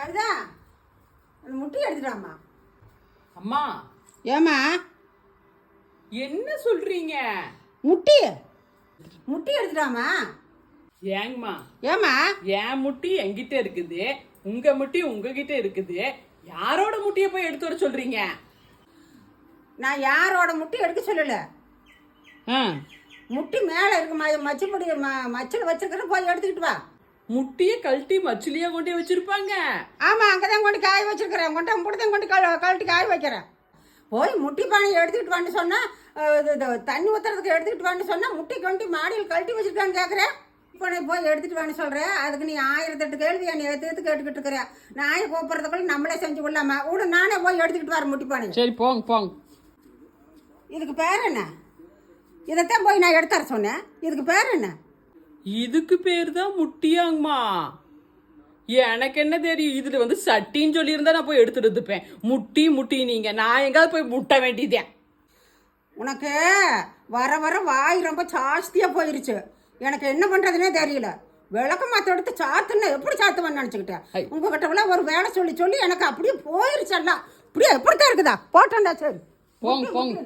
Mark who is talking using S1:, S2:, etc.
S1: கவிதா அந்த முட்டி எடுத்துட்டாமா.
S2: அம்மா
S1: ஏமா
S2: என்ன சொல்றீங்க?
S1: முட்டி முட்டி எடுத்துட்டாமா.
S2: ஏங்கம்மா
S1: ஏமா
S2: என் முட்டி என்கிட்ட இருக்குது, உங்க முட்டி உங்ககிட்ட இருக்குது. யாரோட முட்டியை போய் எடுத்து வர சொல்றீங்க?
S1: நான் யாரோட முட்டி எடுக்க சொல்லல. முட்டி மேல இருக்கு மச்சு முடி மச்சில் வச்சிருக்கிற போய் எடுத்துக்கிட்டு வா.
S2: முட்டியை கழட்டி மச்சிலியா கொண்டே வச்சிருப்பாங்க.
S1: ஆமா அங்கதான் கொண்டு காய வச்சிருக்கிறேன். கொண்டு முடிதான் கொண்டு கழட்டி காய வைக்கிறேன். போய் முட்டி பானை எடுத்துக்கிட்டு வான்னு சொன்னா தண்ணி ஊத்துறதுக்கு எடுத்துக்கிட்டு வான்னு சொன்னா முட்டி கொண்டு மாடியில் கழட்டி வச்சிருக்கான்னு கேட்குறேன். இப்போ போய் எடுத்துட்டு வான்னு சொல்கிறேன். அதுக்கு நீ 1008 கேள்வி என்னை எடுத்து கேட்டுக்கிட்டு இருக்கிற. நாயை கூப்பிட்றதுக்குள்ள நம்மளே செஞ்சு விடலாமா? விடு, நானே போய் எடுத்துக்கிட்டு வரேன் முட்டி பானை.
S2: சரி போங்க போங்க.
S1: இதுக்கு பேர் என்ன? இதைத்தான் போய் நான் எடுத்துற சொன்னேன். இதுக்கு பேர் என்ன?
S2: இதுக்கு பேர் தான் முட்டியாங்கம்மா. எனக்கு என்ன தெரியும்? இதுல சட்டின்னு சொல்லியிருந்தா நான் போய் எடுத்துட்டு இருப்பேன். முட்டி முட்டி நீங்க நான் எங்காவது போய் முட்ட வேண்டியதேன்.
S1: உனக்கு வர வர வாய் ரொம்ப ஜாஸ்தியாக போயிருச்சு. எனக்கு என்ன பண்ணுறதுனே தெரியல. விளக்க மாற்ற எடுத்து சாத்துன்னா எப்படி சாத்துவேன்னு நினச்சிக்கிட்டேன். உங்ககிட்ட ஒரு வேலை சொல்லி சொல்லி எனக்கு அப்படியே போயிருச்செல்லாம். இப்படியே எப்படித்தான் இருக்குதா? போட்டோண்டா. சரி
S2: போங்க போங்க.